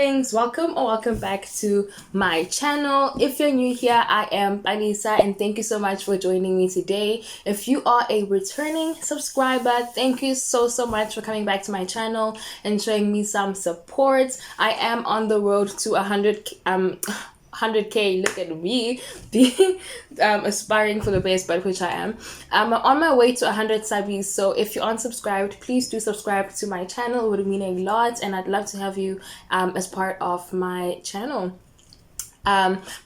darlings, welcome or welcome back to my channel. If you're new here, I am Anisa and thank you so much for joining me today. If you are a returning subscriber, thank you so much for coming back to my channel and showing me some support. I am on the road to 100k. Look at me being aspiring for the best, but which I am. I'm on my way to 100 subbies, so if you aren't subscribed, please do subscribe to my channel. It would mean a lot and I'd love to have you as part of my channel.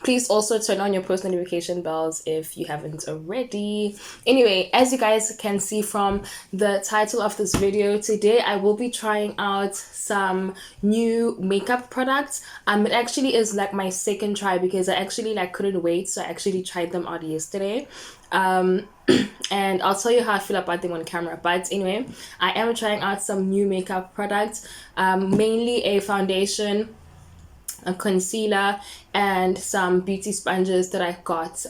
Please also turn on your post notification bells if you haven't already. Anyway, as you guys can see from the title of this video, today I will be trying out some new makeup products. It actually is like my second try because I actually couldn't wait, so I actually tried them out yesterday. And I'll tell you how I feel about them on camera. But anyway, I am trying out some new makeup products, mainly a foundation, a concealer, and some beauty sponges that I got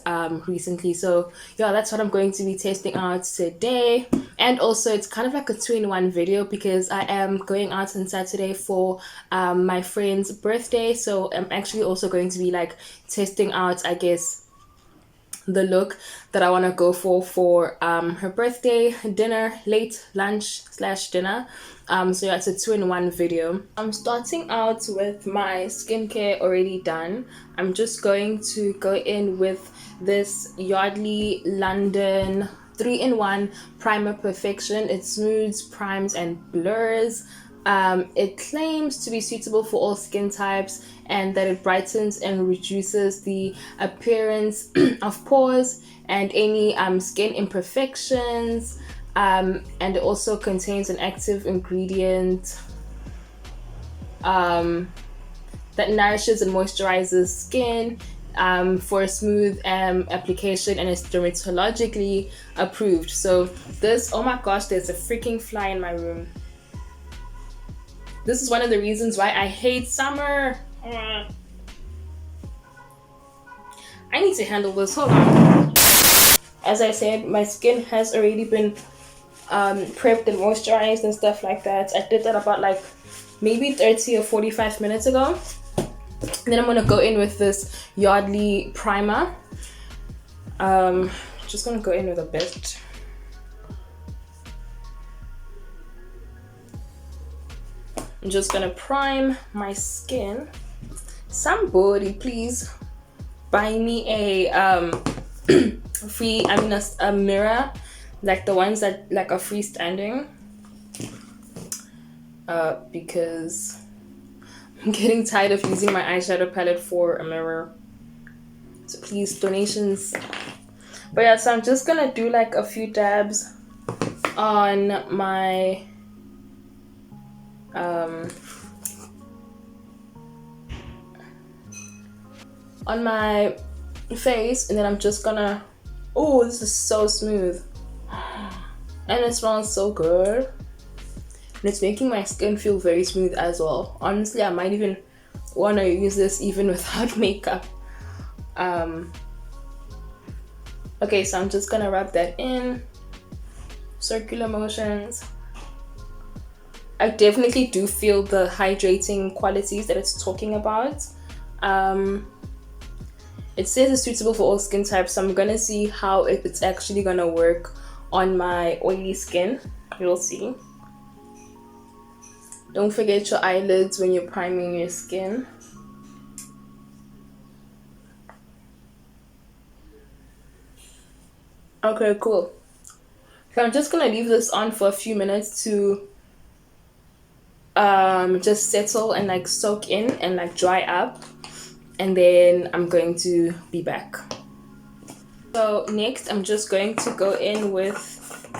recently. So yeah, that's what I'm going to be testing out today. And also it's kind of like a 2-in-1 video because I am going out on Saturday for my friend's birthday. So I'm actually also going to be testing out, I guess, the look that I want to go for her birthday dinner, late lunch / dinner. So yeah, it's a 2-in-1 video. I'm starting out with my skincare already done. I'm just going to go in with this Yardley London 3-in-1 Primer Perfection. It smooths, primes, and blurs. It claims to be suitable for all skin types and that it brightens and reduces the appearance of pores and any skin imperfections. And it also contains an active ingredient that nourishes and moisturizes skin for a smooth application, and is dermatologically approved. So this, oh my gosh, there's a freaking fly in my room. This is one of the reasons why I hate summer. I need to handle this. Hold on. As I said, my skin has already been prepped and moisturized and stuff like that. I did that about maybe 30 or 45 minutes ago. And then I'm gonna go in with this Yardley primer. Just gonna go in with a bit. I'm just gonna prime my skin. Somebody please buy me a a mirror, like the ones that are freestanding, because I'm getting tired of using my eyeshadow palette for a mirror. So please, donations. But yeah, so I'm just gonna do a few dabs on my face, and then I'm just gonna, oh, this is so smooth and it smells so good, and it's making my skin feel very smooth as well. Honestly, I might even want to use this even without makeup. Okay, so I'm just gonna rub that in circular motions. I definitely do feel the hydrating qualities that it's talking about. It says it's suitable for all skin types, so I'm gonna see how it's actually gonna work on my oily skin. You'll see. Don't forget your eyelids when you're priming your skin. Okay, cool. So I'm just gonna leave this on for a few minutes to just settle and soak in and dry up, and then I'm going to be back. So next I'm just going to go in with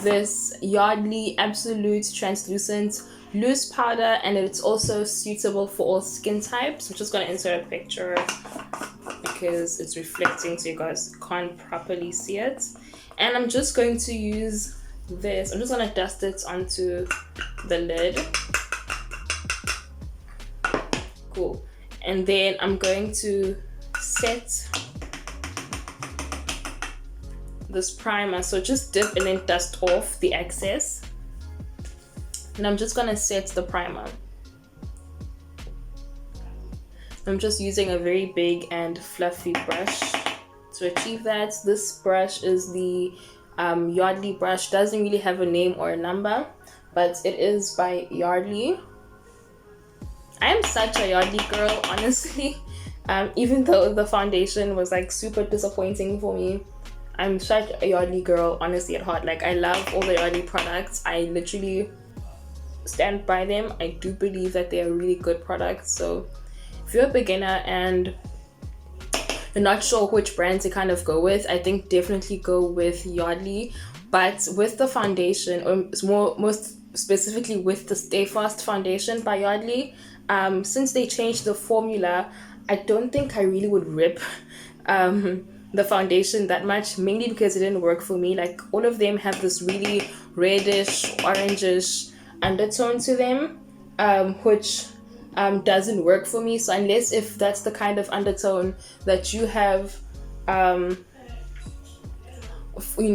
this Yardley Absolute Translucent Loose Powder, and it's also suitable for all skin types. I'm just going to insert a picture because it's reflecting so you guys can't properly see it. And I'm just going to use this. I'm just going to dust it onto the lid. Cool. And then I'm going to set this primer. So just dip and then dust off the excess. And I'm just gonna set the primer. I'm just using a very big and fluffy brush to achieve that. This brush is the Yardley brush. Doesn't really have a name or a number, but it is by Yardley. I am such a Yardley girl, honestly. Even though the foundation was like super disappointing for me, I'm such a Yardley girl, honestly, at heart. Like, I love all the Yardley products. I literally stand by them. I do believe that they are really good products. So if you're a beginner and you're not sure which brand to kind of go with, I think definitely go with Yardley. But with the foundation, or most specifically with the Stay Fast foundation by Yardley, since they changed the formula, I don't think I really would rip the foundation that much, mainly because it didn't work for me. Like, all of them have this really reddish, orangish undertone to them, which doesn't work for me. So unless if that's the kind of undertone that you have,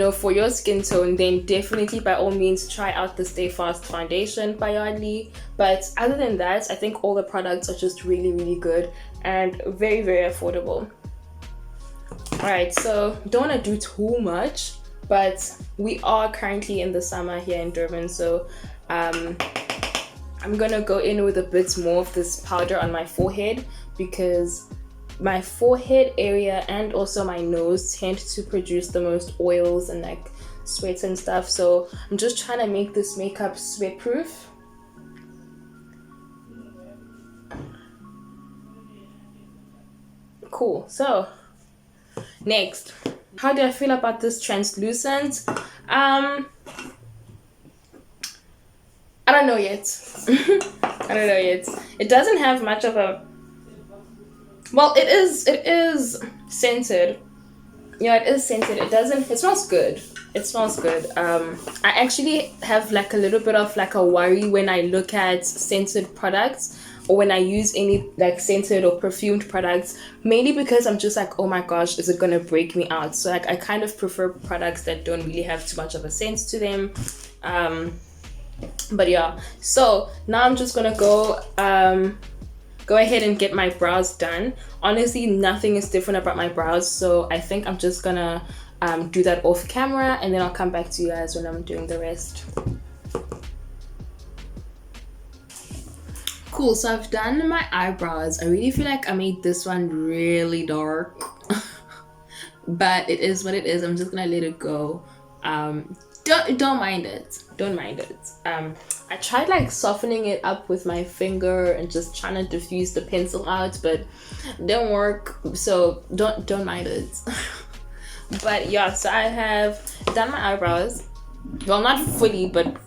for your skin tone, then definitely by all means try out the Stay Fast foundation by Yardley. But other than that, I think all the products are just really, really good and very, very affordable. Alright, so don't want to do too much, but we are currently in the summer here in Durban, so I'm gonna go in with a bit more of this powder on my forehead, because my forehead area and also my nose tend to produce the most oils and like sweats and stuff. So I'm just trying to make this makeup sweat proof. Cool. So next, how do I feel about this translucent? I don't know yet. I don't know yet. It doesn't have much of a, well, it is scented. Yeah, it is scented. It smells good. It smells good. I actually have like a little bit of like a worry when I look at scented products, or when I use any like scented or perfumed products, mainly because I'm just like, oh my gosh, is it gonna break me out? So like, I kind of prefer products that don't really have too much of a scent to them. But yeah, so now I'm just gonna go ahead and get my brows done. Honestly, nothing is different about my brows, so I think I'm just gonna do that off camera, and then I'll come back to you guys when I'm doing the rest. Cool, so I've done my eyebrows. I really feel like I made this one really dark but it is what it is. I'm just gonna let it go. Don't mind it. Don't mind it. I tried like softening it up with my finger and just trying to diffuse the pencil out, but it didn't work. So don't mind it. But yeah, so I have done my eyebrows. Well, not fully, but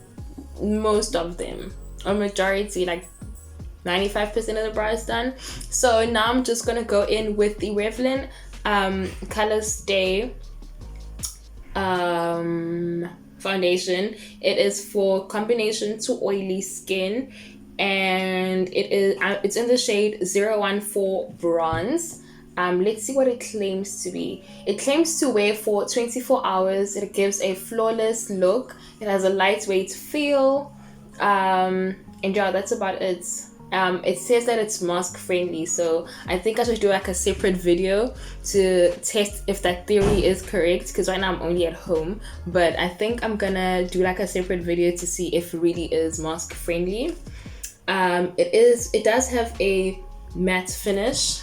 most of them. A majority, like 95% of the brows done. So now I'm just gonna go in with the Revlon Color Stay foundation. It is for combination to oily skin, and it's in the shade 014 Bronze. Let's see what it claims to be. It claims to wear for 24 hours. It gives a flawless look. It has a lightweight feel. And yeah, that's about it. It says that it's mask friendly, so I think I should do like a separate video to test if that theory is correct, because right now I'm only at home, but I think I'm gonna do like a separate video to see if it really is mask friendly. It does have a matte finish,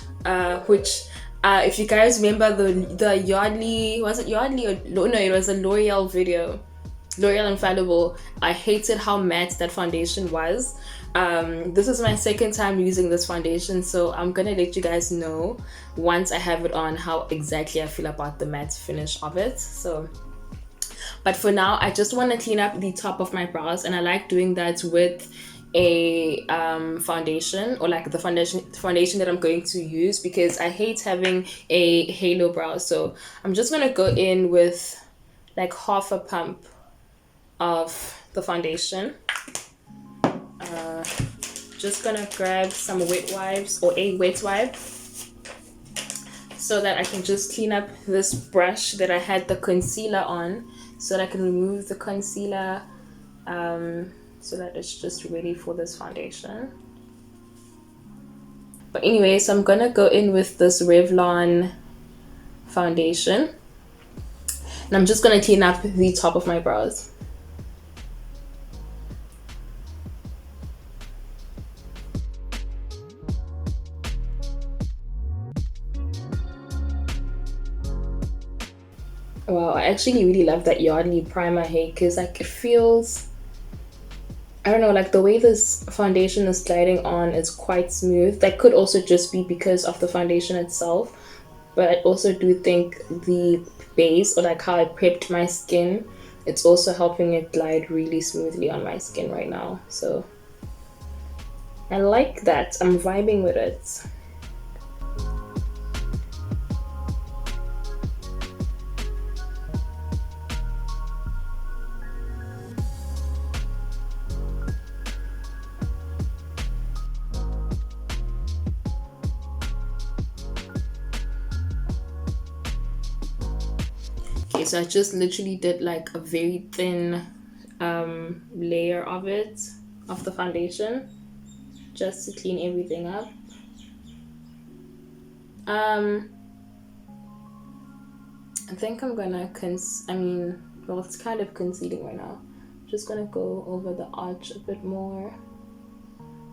which if you guys remember the Yardley, was it Yardley or no, it was a L'Oreal video, L'Oreal Infallible. I hated how matte that foundation was. This is my second time using this foundation, so I'm gonna let you guys know once I have it on how exactly I feel about the matte finish of it. So, but for now, I just want to clean up the top of my brows, and I like doing that with a foundation, or like the foundation that I'm going to use, because I hate having a halo brow. So I'm just gonna go in with like half a pump of the foundation. Just gonna grab some wet wipes, or a wet wipe, so that I can just clean up this brush that I had the concealer on, so that I can remove the concealer, so that it's just ready for this foundation. But anyway, so I'm gonna go in with this Revlon foundation, and I'm just gonna clean up the top of my brows. Wow, I actually really love that Yardley primer, hey, because like it feels, I don't know, like the way this foundation is gliding on is quite smooth. That could also just be because of the foundation itself, but I also do think the base, or like how I prepped my skin, it's also helping it glide really smoothly on my skin right now. So I like that. I'm vibing with it. Okay, so I just literally did like a very thin layer of it, of the foundation, just to clean everything up. I think I'm gonna well, it's kind of concealing right now. I'm just gonna go over the arch a bit more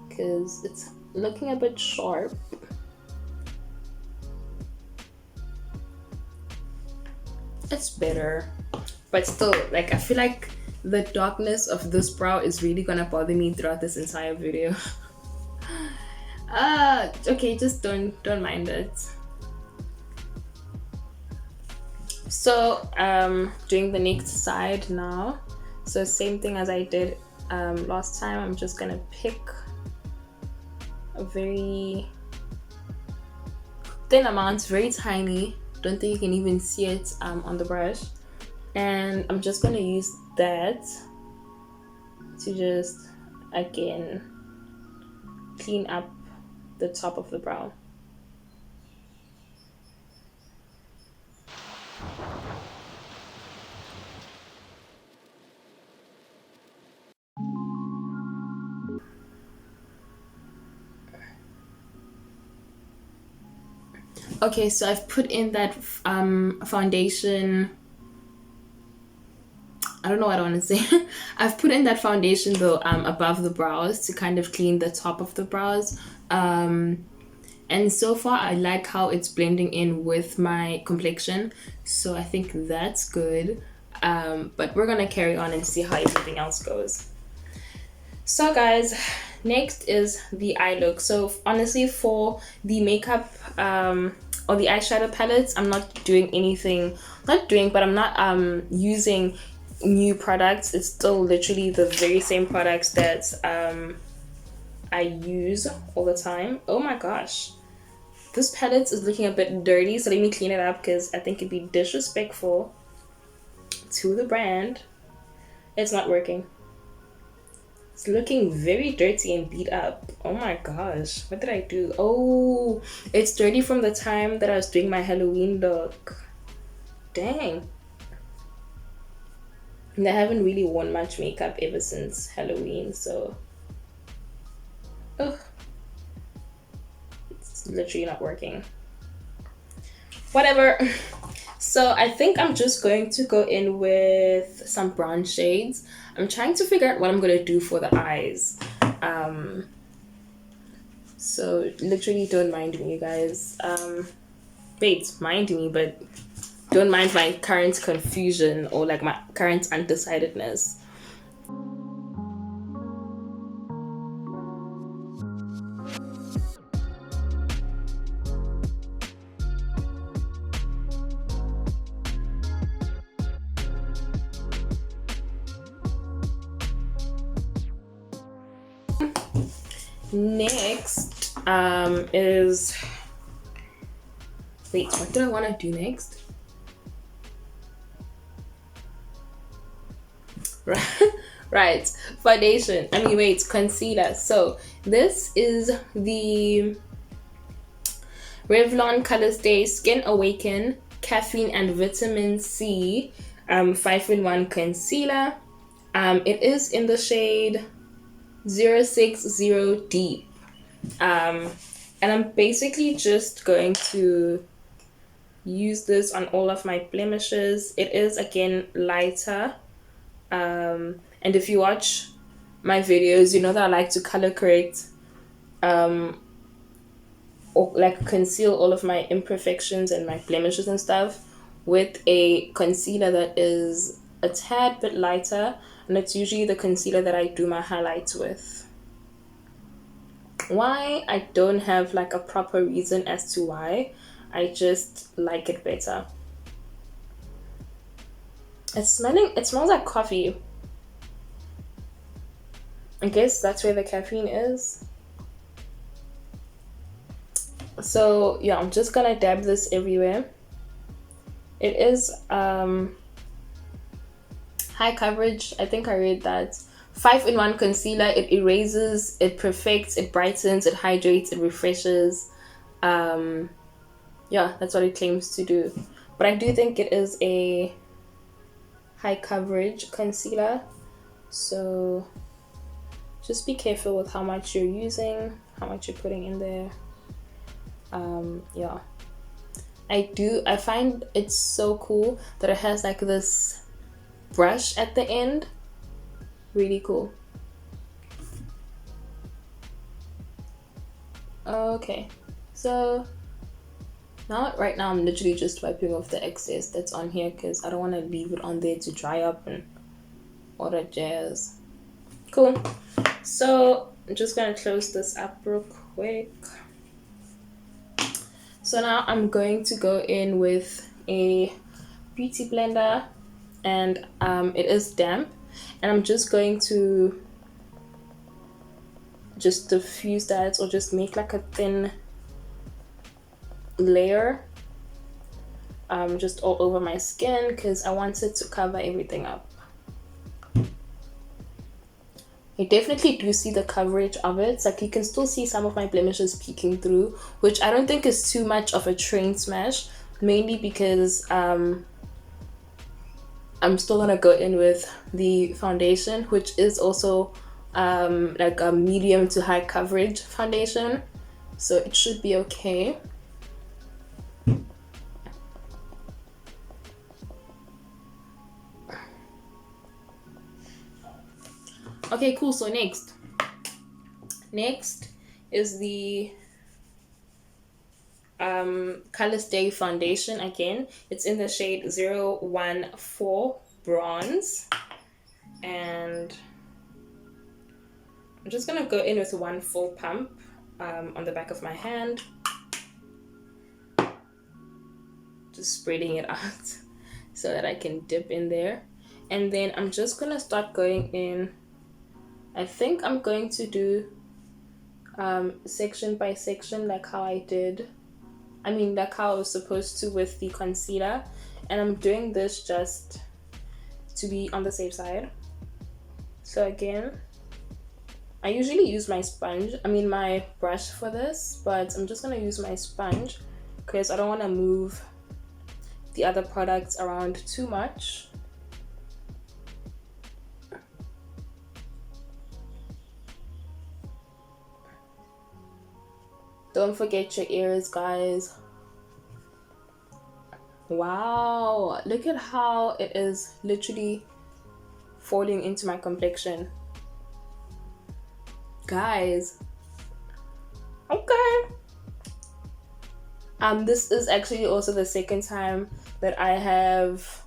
because it's looking a bit sharp. It's better, but still, like, I feel like the darkness of this brow is really gonna bother me throughout this entire video. Okay, just don't mind it. So doing the next side now. So same thing as I did last time. I'm just gonna pick a very thin amount, very tiny. Don't think you can even see it on the brush, and I'm just gonna use that to just again clean up the top of the brow. Okay, so I've put in that foundation. I don't know what I want to say. I've put in that foundation though above the brows to kind of clean the top of the brows. And so far I like how it's blending in with my complexion. So I think that's good. But we're gonna carry on and see how everything else goes. So guys, next is the eye look. So honestly, for the makeup or the eyeshadow palettes, I'm not doing anything, but I'm not using new products. It's still literally the very same products that I use all the time. Oh my gosh, this palette is looking a bit dirty, so let me clean it up because I think it'd be disrespectful to the brand. It's not working. It's looking very dirty and beat up. Oh my gosh, what did I do? Oh, it's dirty from the time that I was doing my Halloween look. Dang. And I haven't really worn much makeup ever since Halloween, so ugh. It's literally not working. Whatever. So I think I'm just going to go in with some brown shades. I'm trying to figure out what I'm gonna do for the eyes. So literally don't mind me, you guys. Wait, mind me, but don't mind my current confusion or like my current undecidedness. Next is, wait, what do I want to do next? Right, foundation. Wait, concealer. So this is the Revlon Colorstay Skin Awaken Caffeine and Vitamin C 5-in-1 concealer. It is in the shade 060 Deep. And I'm basically just going to use this on all of my blemishes. It is again lighter. And if you watch my videos, you know that I like to color correct or like conceal all of my imperfections and my blemishes and stuff with a concealer that is a tad bit lighter, and it's usually the concealer that I do my highlights with. Why? I don't have like a proper reason as to why. I just like it better. It smells like coffee. I guess that's where the caffeine is. So yeah, I'm just gonna dab this everywhere. It is high coverage. I think I read that 5-in-1 concealer. It erases, it perfects, it brightens, it hydrates, it refreshes. Um, yeah, that's what it claims to do. But I do think it is a high coverage concealer. So just be careful with how much you're using, how much you're putting in there. Yeah. I find it's so cool that it has like this brush at the end. Really cool. Okay. So right now I'm literally just wiping off the excess that's on here because I don't want to leave it on there to dry up and all that jazz. Cool. So I'm just gonna close this up real quick. So now I'm going to go in with a beauty blender, and it is damp, and I'm just going to just diffuse that or just make like a thin layer just all over my skin because I want it to cover everything up. I definitely do see the coverage of it. It's like you can still see some of my blemishes peeking through, which I don't think is too much of a train smash, mainly because I'm still gonna go in with the foundation, which is also like a medium to high coverage foundation, so it should be okay. Okay, cool. So next is the Color Stay foundation. Again, it's in the shade 014 bronze, and I'm just gonna go in with one full pump on the back of my hand, just spreading it out so that I can dip in there. And then I'm just gonna start going in. I think I'm going to do section by section, like how I did. I mean, like how I was supposed to with the concealer. And I'm doing this just to be on the safe side. So again, I usually use my my brush for this, but I'm just gonna use my sponge because I don't want to move the other products around too much. Don't forget your ears, guys. Wow, look at how it is literally falling into my complexion. Guys. Okay. This is actually also the second time that I have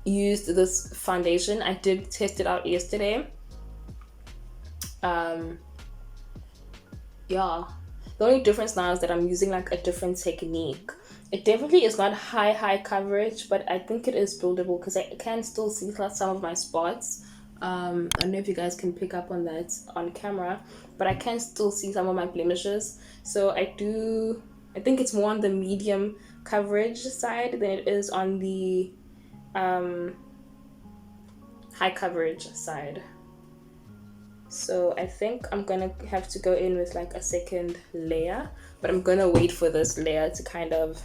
used this foundation. I did test it out yesterday. Yeah, the only difference now is that I'm using like a different technique. It definitely is not high coverage, but I think it is buildable because I can still see some of my spots. I don't know if you guys can pick up on that on camera, but I can still see some of my blemishes. So I think it's more on the medium coverage side than it is on the high coverage side. So I think I'm gonna have to go in with like a second layer, but I'm gonna wait for this layer to kind of,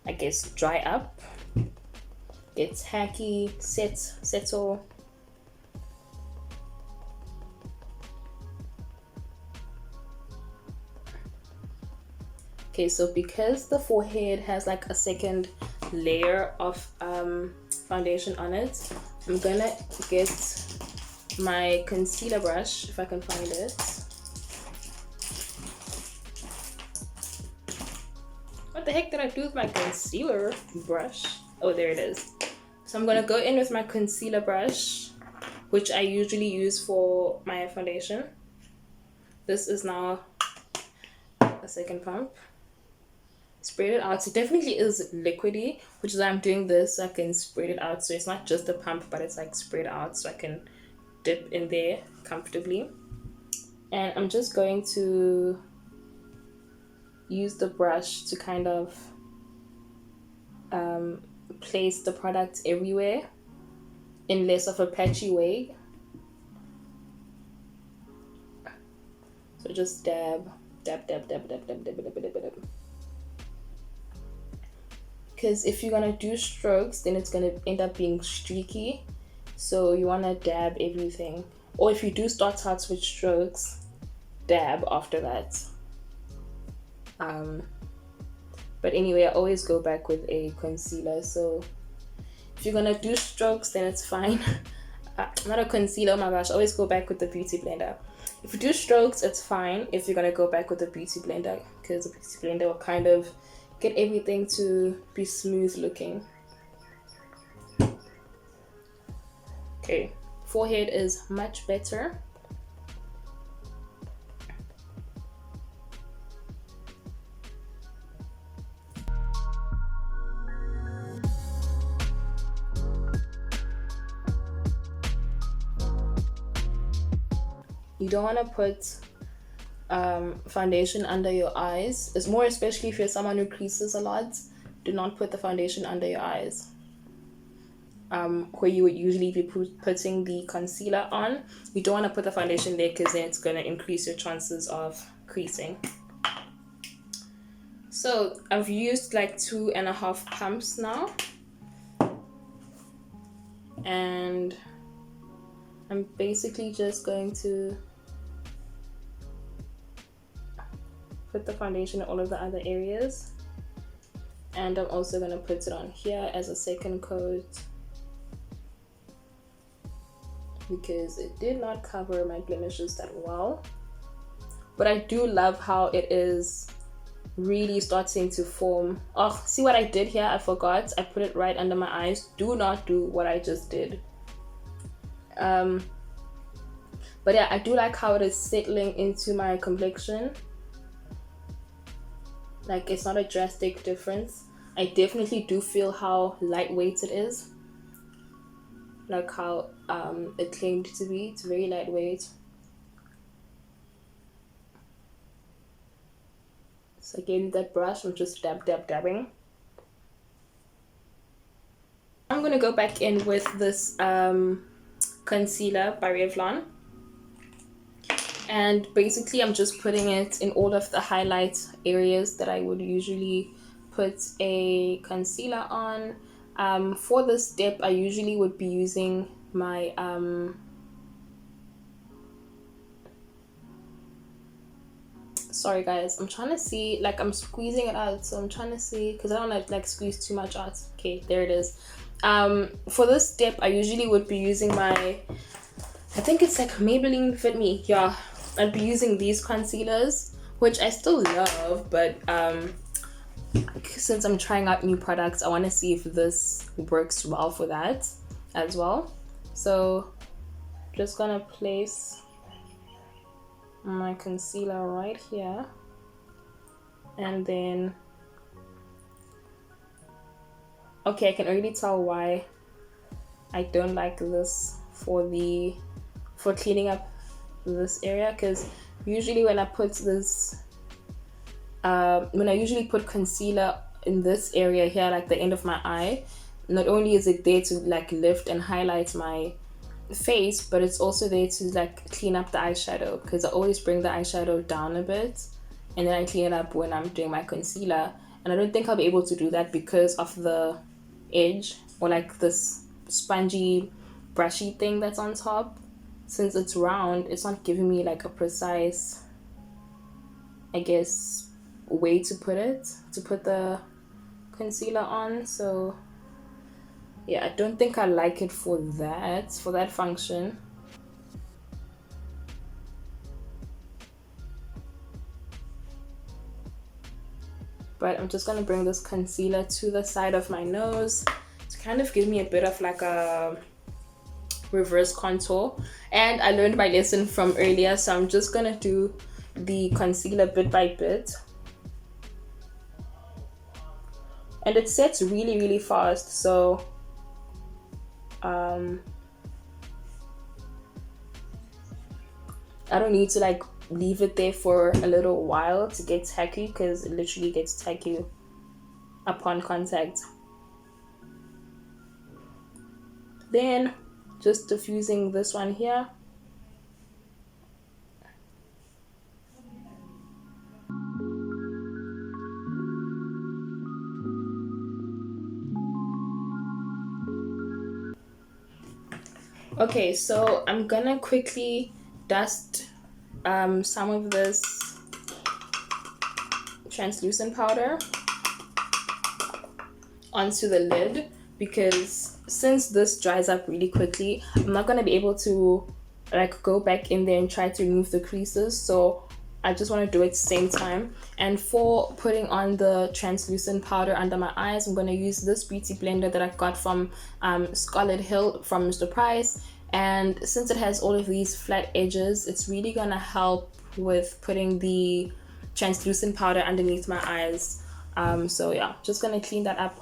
I guess, dry up, get tacky, settle. Okay, so because the forehead has like a second layer of foundation on it, I'm gonna get my concealer brush, if I can find it. What the heck did I do with my concealer brush? Oh, there it is. So I'm gonna go in with my concealer brush, which I usually use for my foundation. This is now a second pump. Spread it out. It definitely is liquidy, which is why I'm doing this so I can spread it out. So it's not just a pump, but it's like spread out so I can dip in there comfortably. And I'm just going to use the brush to kind of place the product everywhere in less of a patchy way. So just dab, dab, dab, dab, dab, dab, dab, dab, dab, dab, dab. Because if you're gonna do strokes, then it's gonna end up being streaky. So you wanna dab everything. Or if you do start out with strokes, dab after that. But anyway, I always go back with a concealer. So if you're gonna do strokes, then it's fine. Not a concealer, oh my gosh, I always go back with the beauty blender. If you do strokes, it's fine if you're gonna go back with the beauty blender, because the beauty blender will kind of get everything to be smooth looking. Okay, forehead is much better. You don't want to put foundation under your eyes. It's more especially if you're someone who creases a lot. Do not put the foundation under your eyes. Where you would usually be putting the concealer on. You don't want to put the foundation there because then it's going to increase your chances of creasing. So I've used like 2.5 pumps now. And I'm basically just going to put the foundation in all of the other areas, and I'm also going to put it on here as a second coat because it did not cover my blemishes that well. But I do love how it is really starting to form. Oh, see what I did here? I forgot. I put it right under my eyes. Do not do what I just did. But yeah, I do like how it is settling into my complexion. Like, it's not a drastic difference. I definitely do feel how lightweight it is. Like how it claimed to be. It's very lightweight. So again, that brush, I'm just dabbing. I'm gonna go back in with this concealer by Revlon. And basically I'm just putting it in all of the highlight areas that I would usually put a concealer on. For this dip, I usually would be using my sorry guys, I'm trying to see, like I'm squeezing it out, so I'm trying to see because I don't want to like squeeze too much out. Okay, there it is. For this dip, I usually would be using my, I think it's like Maybelline Fit Me. Yeah, I'd be using these concealers, which I still love, but since I'm trying out new products, I want to see if this works well for that as well. So just gonna place my concealer right here, and then okay, I can already tell why I don't like this for cleaning up this area, because usually when I put this when I usually put concealer in this area here, like the end of my eye, not only is it there to like lift and highlight my face, but it's also there to like clean up the eyeshadow, because I always bring the eyeshadow down a bit and then I clean it up when I'm doing my concealer, and I don't think I'll be able to do that because of the edge or like this spongy brushy thing that's on top. Since it's round, it's not giving me like a precise, I guess, way to put the concealer on. So yeah, I don't think I like it for that function. But I'm just gonna bring this concealer to the side of my nose to kind of give me a bit of like a reverse contour. And I learned my lesson from earlier, so I'm just gonna do the concealer bit by bit. And it sets really, really fast, so I don't need to like leave it there for a little while to get tacky, because it literally gets tacky upon contact. Then just diffusing this one here. Okay, so I'm gonna quickly dust some of this translucent powder onto the lid, because since this dries up really quickly, I'm not going to be able to like go back in there and try to remove the creases, so I just want to do it same time. And for putting on the translucent powder under my eyes, I'm going to use this beauty blender that I got from Scarlet Hill from Mr. Price. And since it has all of these flat edges, it's really going to help with putting the translucent powder underneath my eyes. So yeah, just going to clean that up.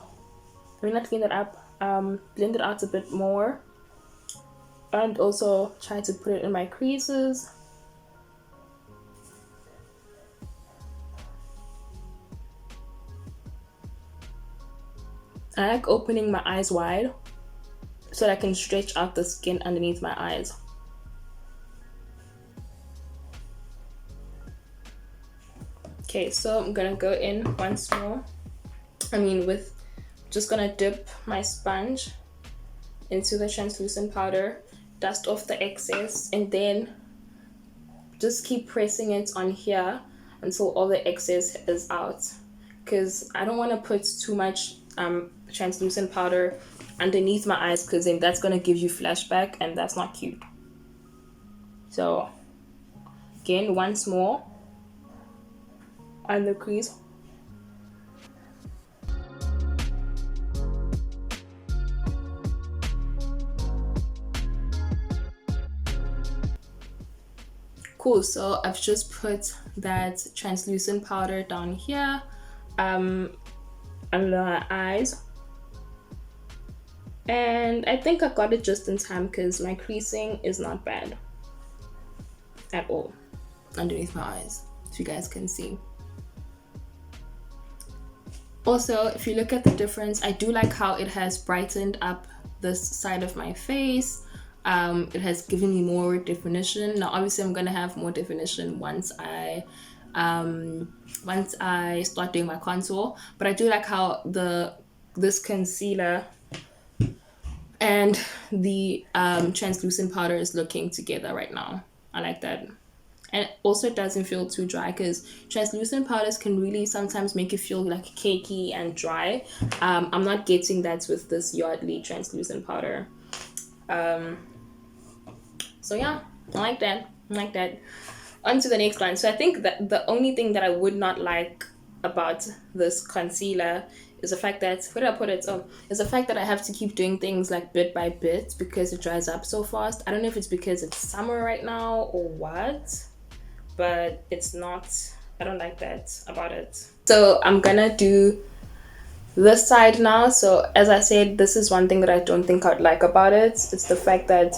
I mean, not clean that up, blend it out a bit more, and also try to put it in my creases. I like opening my eyes wide so that I can stretch out the skin underneath my eyes. Okay, so I'm gonna go in once more. Just gonna dip my sponge into the translucent powder, dust off the excess, and then just keep pressing it on here until all the excess is out, because I don't want to put too much translucent powder underneath my eyes, because then that's gonna give you flashback and that's not cute. So again, once more on the crease. Cool, so I've just put that translucent powder down here under my eyes, and I think I got it just in time because my creasing is not bad at all underneath my eyes, so you guys can see. Also, if you look at the difference, I do like how it has brightened up this side of my face. It has given me more definition. Now obviously I'm gonna have more definition once I start doing my contour, but I do like how this concealer and the translucent powder is looking together right now. I like that. And also it doesn't feel too dry, because translucent powders can really sometimes make you feel like cakey and dry. I'm not getting that with this Yardley translucent powder. So yeah, I like that. On to the next one. So I think that the only thing that I would not like about this concealer is the fact that, where did I put it? Oh, is the fact that I have to keep doing things like bit by bit because it dries up so fast. I don't know if it's because it's summer right now or what, but it's not. I don't like that about it. So I'm gonna do this side now. So as I said, this is one thing that I don't think I'd like about it. It's the fact that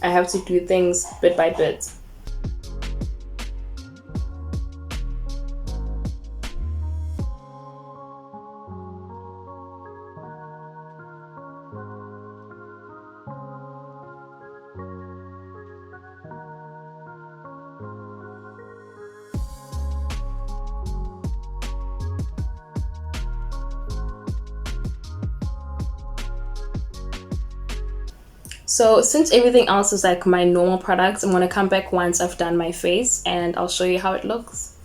I have to do things bit by bit. So since everything else is like my normal products, I'm going to come back once I've done my face and I'll show you how it looks.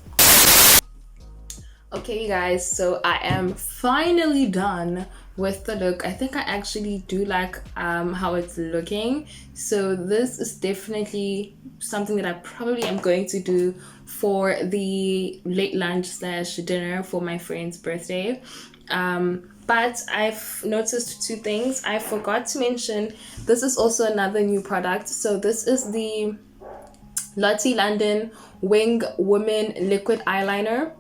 Okay, you guys, so I am finally done with the look. I think I actually do like how it's looking. So this is definitely something that I probably am going to do for the late lunch slash dinner for my friend's birthday. But I've noticed two things. I forgot to mention this is also another new product. So this is the Lottie London Wing Woman Liquid Eyeliner.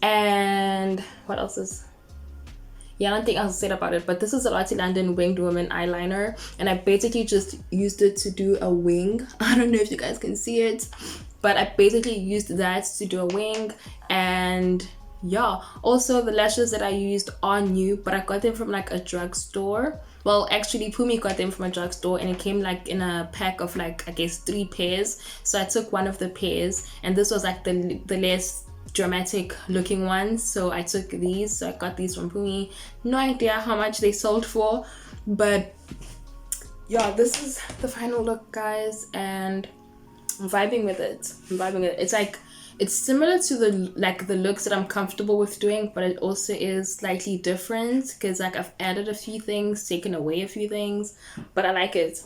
And what else is, yeah, I don't think else to say about it, but this is a Lottie London Winged Woman eyeliner, and I basically just used it to do a wing. I don't know if you guys can see it, but I basically used that to do a wing. And yeah, also the lashes that I used are new, but I got them from like a drugstore. Well, actually, Pumi got them from a drugstore, and it came like in a pack of like, I guess, 3 pairs. So I took one of the pairs, and this was like the less dramatic looking ones, so I took these. So I got these from Pumi. No idea how much they sold for, but yeah, this is the final look, guys, and I'm vibing with it. It's like, it's similar to the looks that I'm comfortable with doing, but it also is slightly different because like I've added a few things, taken away a few things, but I like it.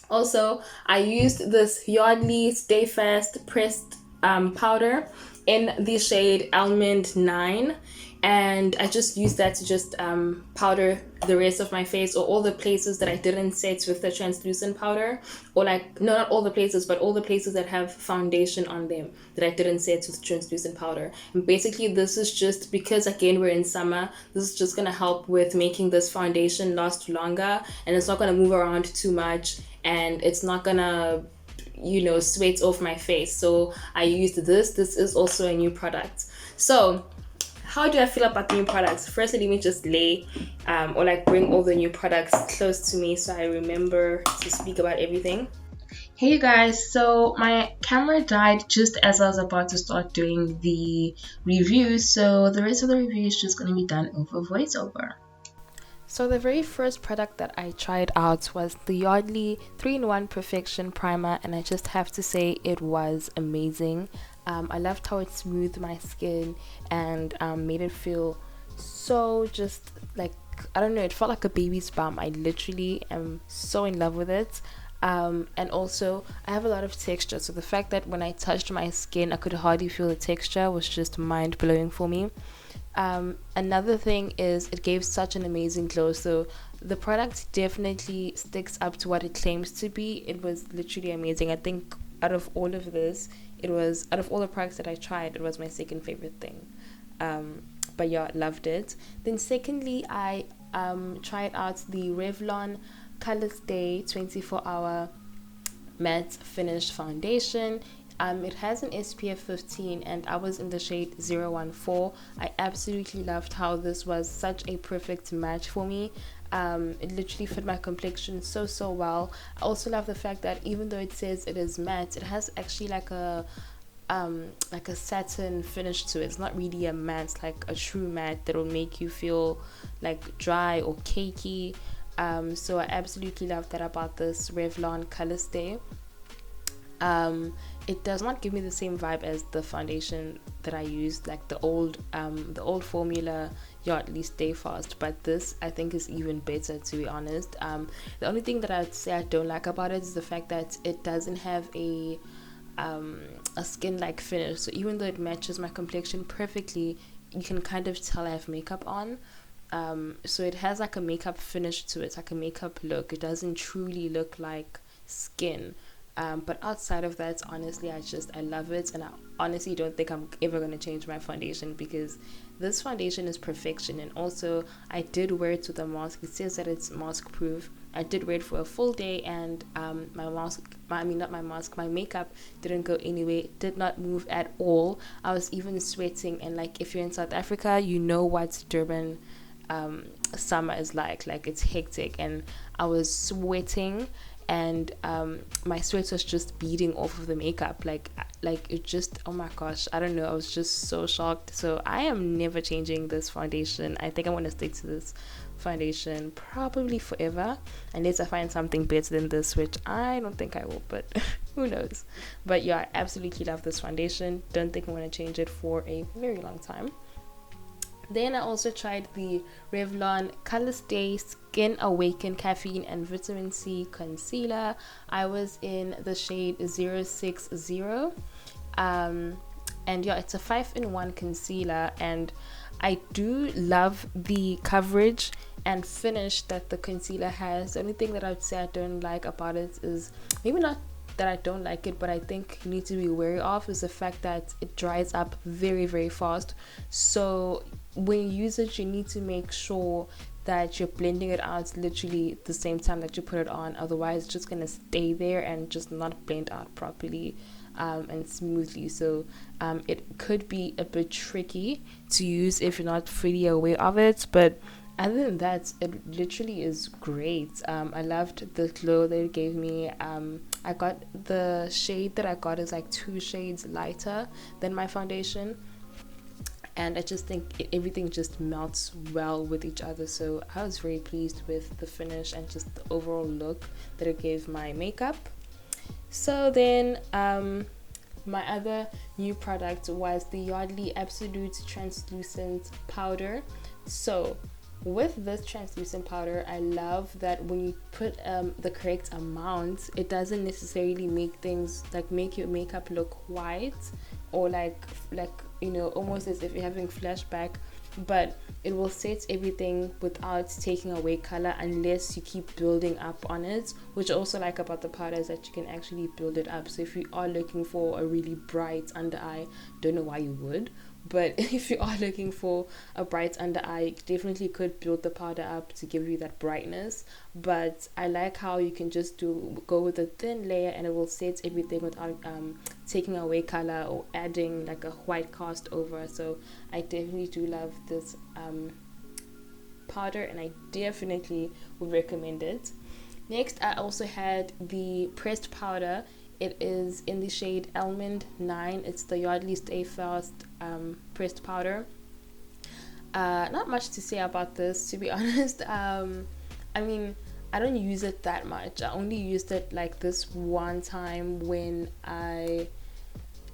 Also, I used this Yardley Stay Fast pressed powder in the shade Almond 9, and I just used that to just powder the rest of my face, or all the places that I didn't set with the translucent powder, or like, no, not all the places, but all the places that have foundation on them that I didn't set with translucent powder. And basically this is just because, again, we're in summer, this is just gonna help with making this foundation last longer, and it's not gonna move around too much, and it's not gonna, sweat off my face. So I used this is also a new product. So how do I feel about the new products? Firstly, let me just lay or like bring all the new products close to me so I remember to speak about everything. Hey you guys, so my camera died just as I was about to start doing the review, so the rest of the review is just going to be done over voiceover. So the very first product that I tried out was the Yardley 3-in-1 Perfection Primer, and I just have to say it was amazing. I loved how it smoothed my skin and made it feel so just like, I don't know, it felt like a baby's balm. I literally am so in love with it. And also I have a lot of texture, so the fact that when I touched my skin I could hardly feel the texture was just mind-blowing for me. Another thing is it gave such an amazing glow. So the product definitely sticks up to what it claims to be. It was literally amazing. I think out of all of this, out of all the products that I tried, it was my second favorite thing. But yeah, loved it. Then secondly, I tried out the Revlon Color Stay 24-hour matte finish foundation. It has an SPF 15, and I was in the shade 014. I absolutely loved how this was such a perfect match for me. It literally fit my complexion so well. I also love the fact that even though it says it is matte, it has actually like a satin finish to it. It's not really a matte, like a true matte that will make you feel like dry or cakey. So I absolutely love that about this Revlon Color Stay. It does not give me the same vibe as the foundation that I used, like the old formula Yardley Stay Fast, but this I think is even better, to be honest. The only thing that I'd say I don't like about it is the fact that it doesn't have a skin-like finish. So even though it matches my complexion perfectly, you can kind of tell I have makeup on. So it has like a makeup finish to it, like a makeup look. It doesn't truly look like skin. But outside of that, honestly, I love it, and I honestly don't think I'm ever going to change my foundation, because this foundation is perfection. And also I did wear it with a mask. It says that it's mask proof. I did wear it for a full day, and my makeup didn't go anywhere. It did not move at all. I was even sweating, and like, if you're in South Africa, you know what Durban summer is like it's hectic, and I was sweating, and my sweat was just beading off of the makeup, like it just, oh my gosh, I don't know, I was just so shocked. So I am never changing this foundation. I think I'm going to stick to this foundation probably forever, unless I find something better than this, which I don't think I will, but who knows. But yeah, I absolutely love this foundation. Don't think I'm going to change it for a very long time. Then I also tried the Revlon Color Stay Skin Awaken Caffeine and Vitamin C Concealer. I was in the shade 060. And yeah, it's a 5-in-1 concealer, and I do love the coverage and finish that the concealer has. The only thing that I'd say I don't like about it is, maybe not that I don't like it, but I think you need to be wary of, is the fact that it dries up very, very fast. So when you use it, you need to make sure that you're blending it out literally the same time that you put it on. Otherwise, it's just gonna stay there and just not blend out properly and smoothly. So it could be a bit tricky to use if you're not fully aware of it, but other than that, it literally is great. I loved the glow that it gave me. I got the shade that I got is like 2 shades lighter than my foundation, and I just think everything just melts well with each other. So I was very pleased with the finish and just the overall look that it gave my makeup. So then my other new product was the Yardley Absolute Translucent Powder. So with this translucent powder, I love that when you put the correct amount, it doesn't necessarily make things like make your makeup look white or like almost as if you're having flashback, but it will set everything without taking away color unless you keep building up on it, which I also like about the powder is that you can actually build it up. So if you are looking for a really bright under eye, don't know why you would, but if you are looking for a bright under eye, you definitely could build the powder up to give you that brightness. But I like how you can just go with a thin layer and it will set everything without taking away color or adding like a white cast over. So I definitely do love this powder, and I definitely would recommend it. Next, I also had the pressed powder. It is in the shade Almond 9. It's the Yardley Stay Fast pressed powder. Not much to say about this, to be honest. I mean, I don't use it that much. I only used it like this one time when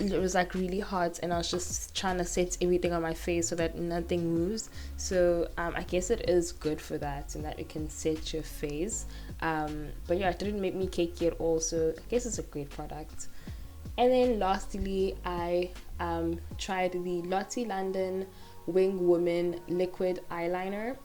it was like really hot and I was just trying to set everything on my face so that nothing moves. So I guess it is good for that, and that it can set your face. But yeah, it didn't make me cakey at all, so I guess it's a great product. And then lastly, I tried the Lottie London Wing Woman liquid eyeliner,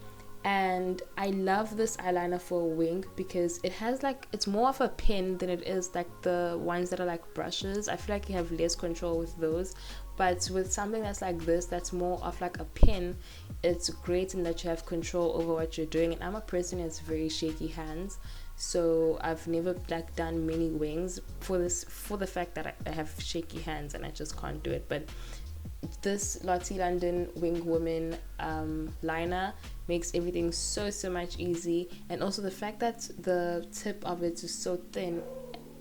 and I love this eyeliner for a wing because it has like, it's more of a pen than it is like the ones that are like brushes. I feel like you have less control with those, but with something that's like this, that's more of like a pen, it's great in that you have control over what you're doing. And I'm a person who has very shaky hands, so I've never like done many wings for the fact that I have shaky hands and I just can't do it. But this Lottie London Wing Woman liner makes everything so much easy, and also the fact that the tip of it is so thin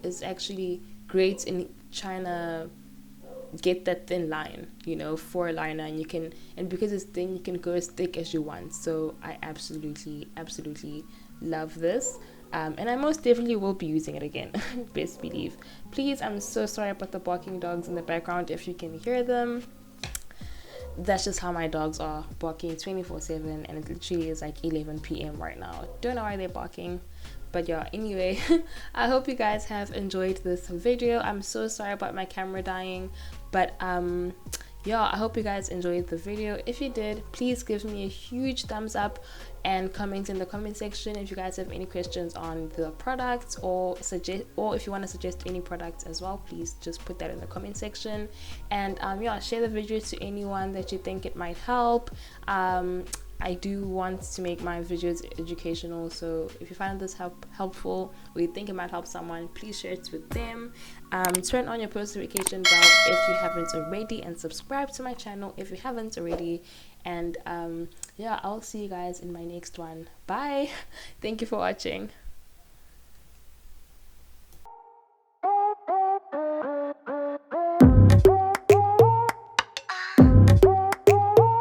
is actually great in trying to get that thin line, for a liner, and because it's thin, you can go as thick as you want. So I absolutely love this. And I most definitely will be using it again. Best believe. Please, I'm so sorry about the barking dogs in the background if you can hear them. That's just how my dogs are, barking 24/7, and it literally is like 11 p.m. right now. Don't know why they're barking, but yeah, anyway, I hope you guys have enjoyed this video. I'm so sorry about my camera dying, but yeah, I hope you guys enjoyed the video. If you did, please give me a huge thumbs up and comment in the comment section if you guys have any questions on the products, or if you want to suggest any products as well, please just put that in the comment section. And yeah, share the video to anyone that you think it might help. I do want to make my videos educational, so if you find this helpful, or you think it might help someone, please share it with them. Turn on your post notification bell if you haven't already, and subscribe to my channel if you haven't already. And yeah, I'll see you guys in my next one. Bye. Thank you for watching.